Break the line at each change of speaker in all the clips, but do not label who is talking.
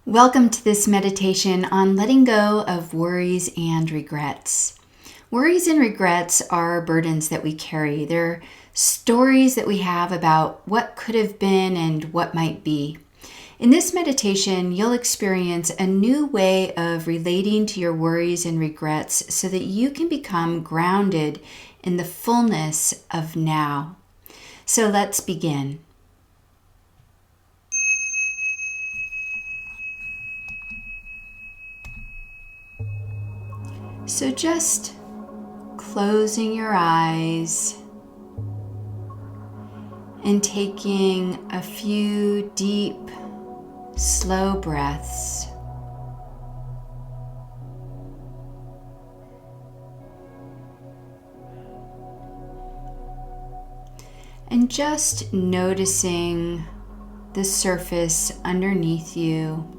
Welcome to this meditation on letting go of worries and regrets. Worries and regrets are burdens that we carry. They're stories that we have about what could have been and what might be. In this meditation, you'll experience a new way of relating to your worries and regrets so that you can become grounded in the fullness of now. So let's begin. So just closing your eyes and taking a few deep, slow breaths. And just noticing the surface underneath you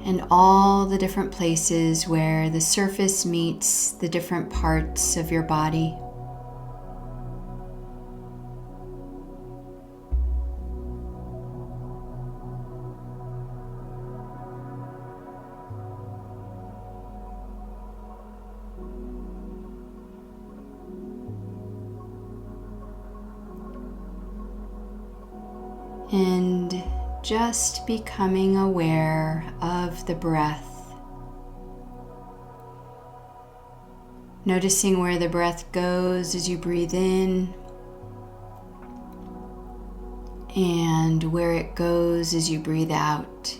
and all the different places where the surface meets the different parts of your body. And just becoming aware of the breath. Noticing where the breath goes as you breathe in and where it goes as you breathe out.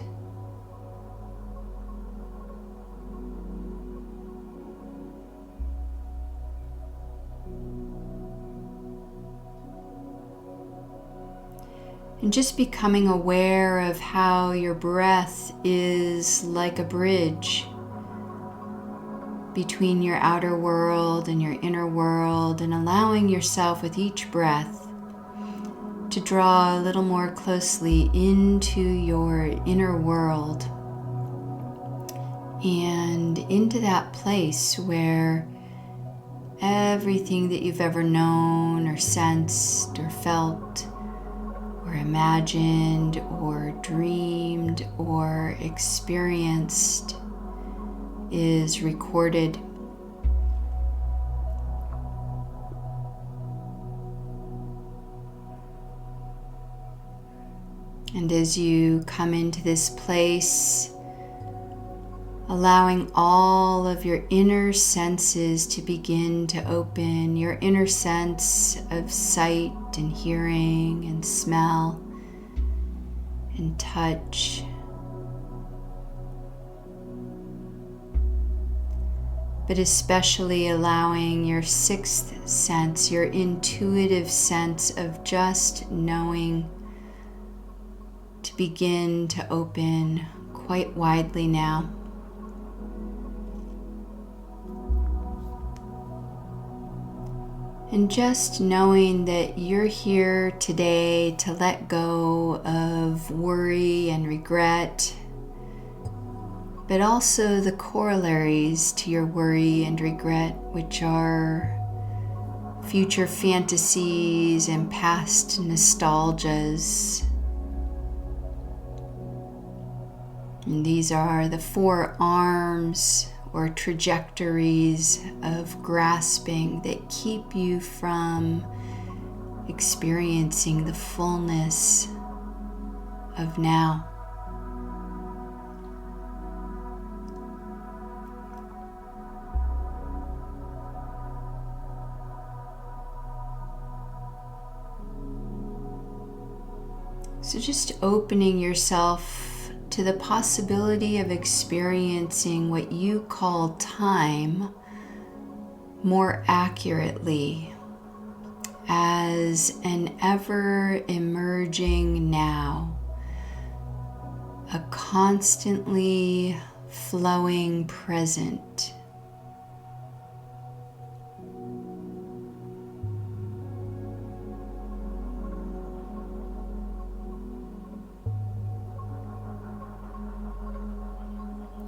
And just becoming aware of how your breath is like a bridge between your outer world and your inner world, and allowing yourself with each breath to draw a little more closely into your inner world and into that place where everything that you've ever known or sensed or felt or imagined or dreamed or experienced is recorded. And as you come into this place, allowing all of your inner senses to begin to open, your inner sense of sight and hearing and smell and touch. But especially allowing your sixth sense, your intuitive sense of just knowing, to begin to open quite widely now. And just knowing that you're here today to let go of worry and regret, but also the corollaries to your worry and regret, which are future fantasies and past nostalgias. And these are the four arms or trajectories of grasping that keep you from experiencing the fullness of now. So just opening yourself to the possibility of experiencing what you call time more accurately as an ever-emerging now, a constantly flowing present.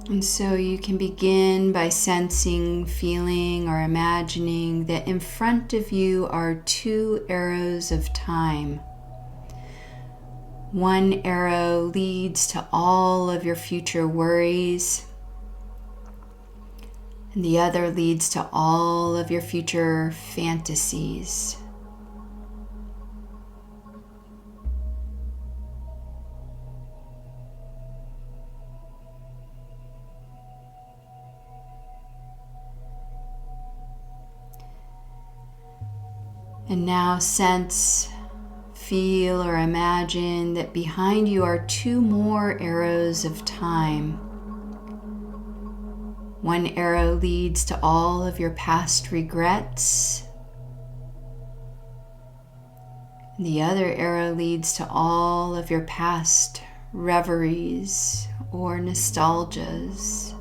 And so you can begin by sensing, feeling, or imagining that in front of you are two arrows of time. One arrow leads to all of your future worries, and the other leads to all of your future fantasies. And now sense, feel, or imagine that behind you are two more arrows of time. One arrow leads to all of your past regrets. The other arrow leads to all of your past reveries or nostalgias.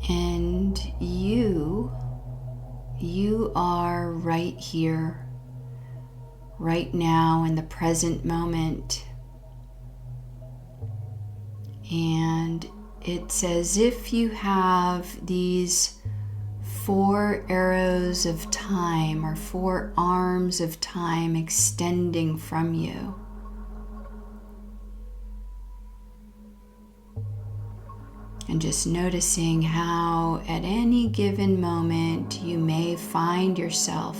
And you are right here, right now in the present moment. And it's as if you have these 4 arrows of time or 4 arms of time extending from you. And just noticing how at any given moment you may find yourself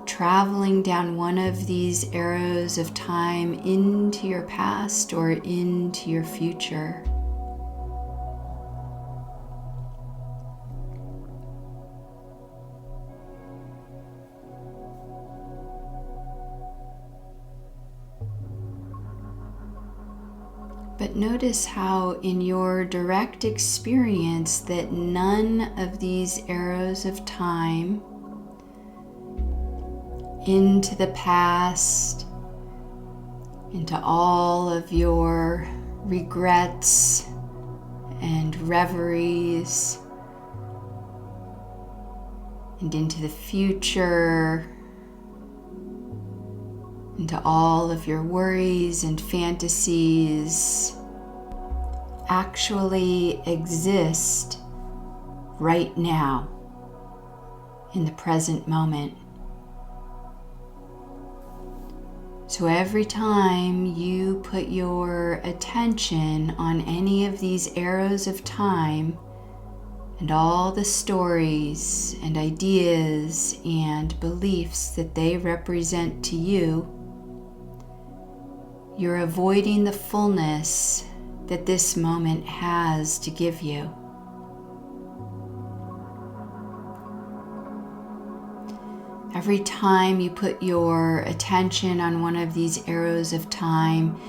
traveling down one of these arrows of time into your past or into your future. But notice how in your direct experience that none of these arrows of time into the past, into all of your regrets and reveries, and into the future, into all of your worries and fantasies, actually exist right now in the present moment. So every time you put your attention on any of these arrows of time and all the stories and ideas and beliefs that they represent to you, you're avoiding the fullness that this moment has to give you. Every time you put your attention on one of these arrows of time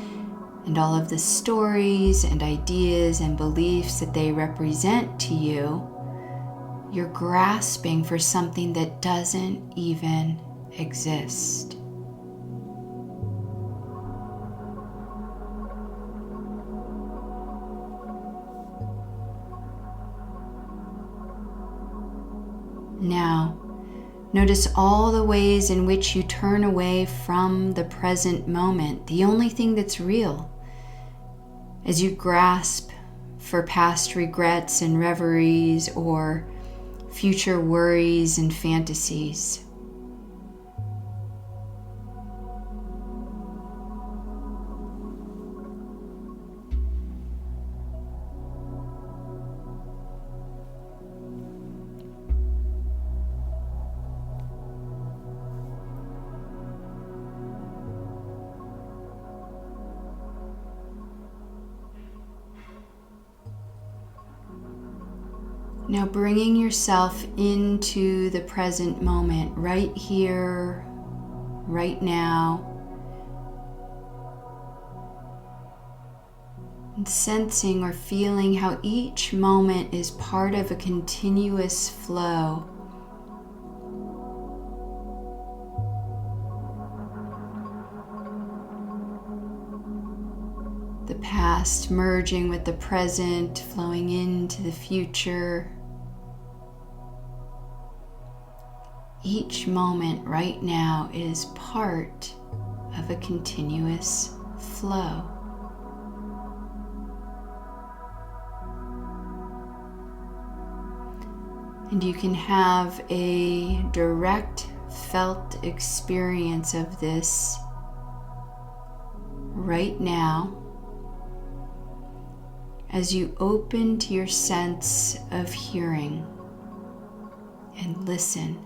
and all of the stories and ideas and beliefs that they represent to you, you're grasping for something that doesn't even exist. Now, notice all the ways in which you turn away from the present moment, the only thing that's real, as you grasp for past regrets and reveries or future worries and fantasies. Now bringing yourself into the present moment, right here, right now, and sensing or feeling how each moment is part of a continuous flow. The past merging with the present, flowing into the future. Each moment right now is part of a continuous flow. And you can have a direct felt experience of this right now as you open to your sense of hearing and listen.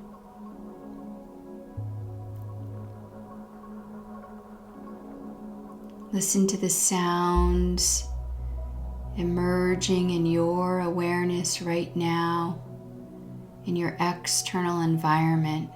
Listen to the sounds emerging in your awareness right now in your external environment.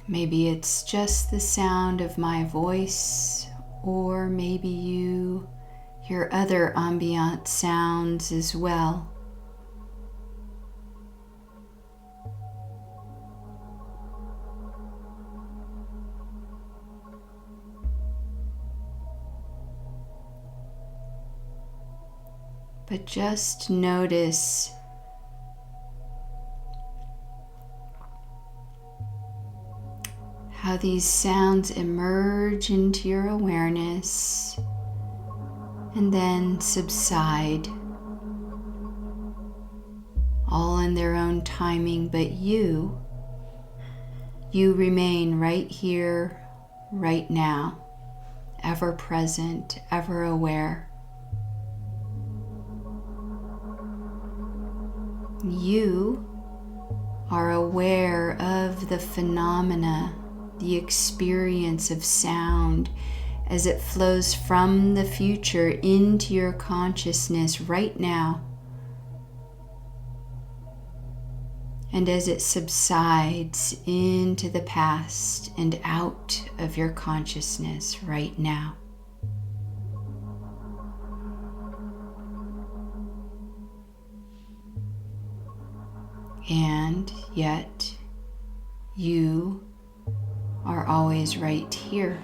Maybe it's just the sound of my voice, or maybe you hear other ambient sounds as well. But just notice how these sounds emerge into your awareness and then subside, all in their own timing, but you remain right here, right now, ever present, ever aware. You are aware of the phenomena, the experience of sound as it flows from the future into your consciousness right now, and as it subsides into the past and out of your consciousness right now. And yet, you are always right here.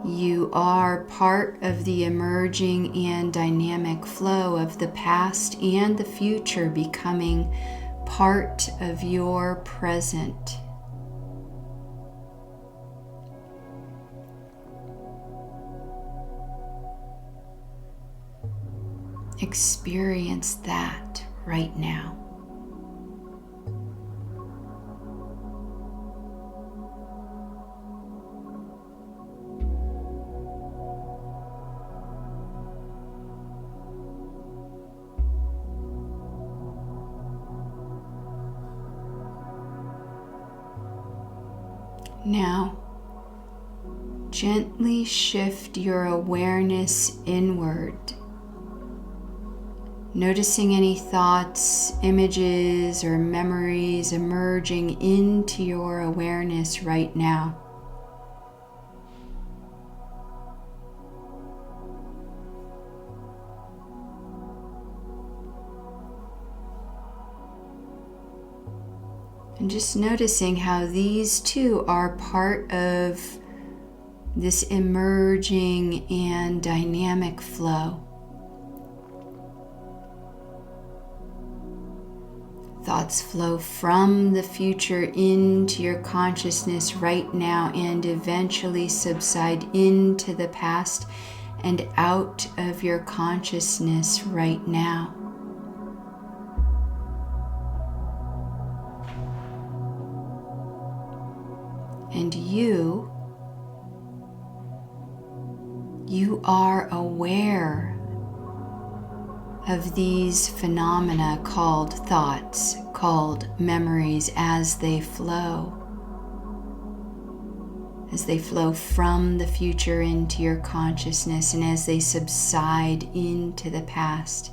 You are part of the emerging and dynamic flow of the past and the future becoming part of your present. Experience that right now. Now, gently shift your awareness inward, noticing any thoughts, images, or memories emerging into your awareness right now. And just noticing how these two are part of this emerging and dynamic flow. Thoughts flow from the future into your consciousness right now and eventually subside into the past and out of your consciousness right now. And you are aware of these phenomena called thoughts, called memories as they flow from the future into your consciousness and as they subside into the past,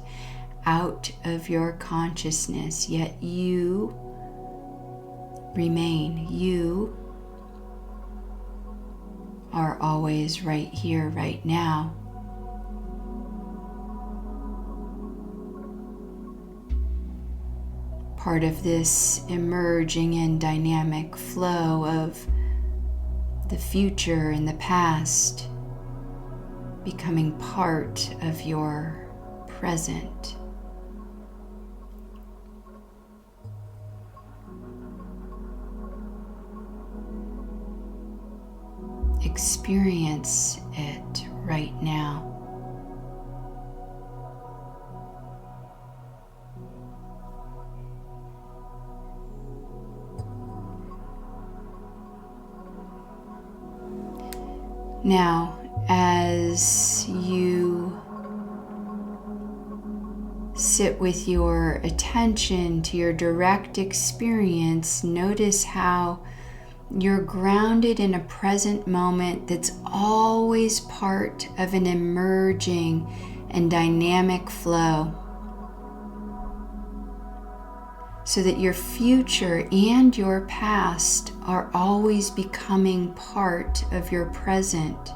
out of your consciousness. Yet you remain. You are always right here, right now. Part of this emerging and dynamic flow of the future and the past becoming part of your present. experience it right now. Now, as you sit with your attention to your direct experience, notice how you're grounded in a present moment that's always part of an emerging and dynamic flow, so that your future and your past are always becoming part of your present.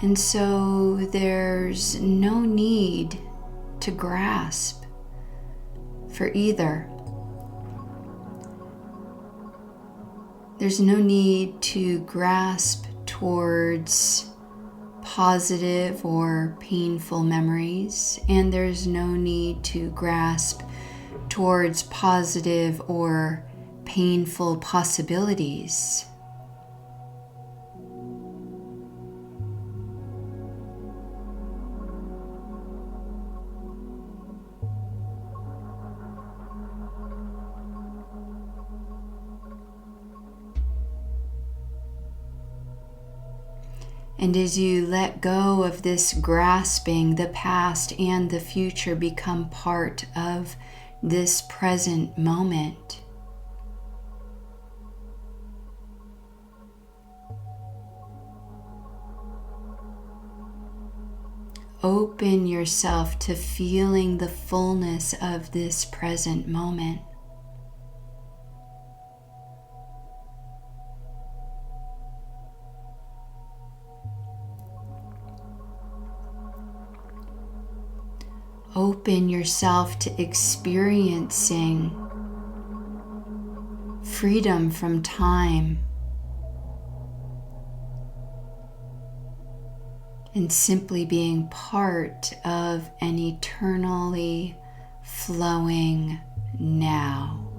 And so there's no need to grasp for either. There's no need to grasp towards positive or painful memories, and there's no need to grasp towards positive or painful possibilities. And as you let go of this grasping, the past and the future become part of this present moment. Open yourself to feeling the fullness of this present moment. Open yourself to experiencing freedom from time and simply being part of an eternally flowing now.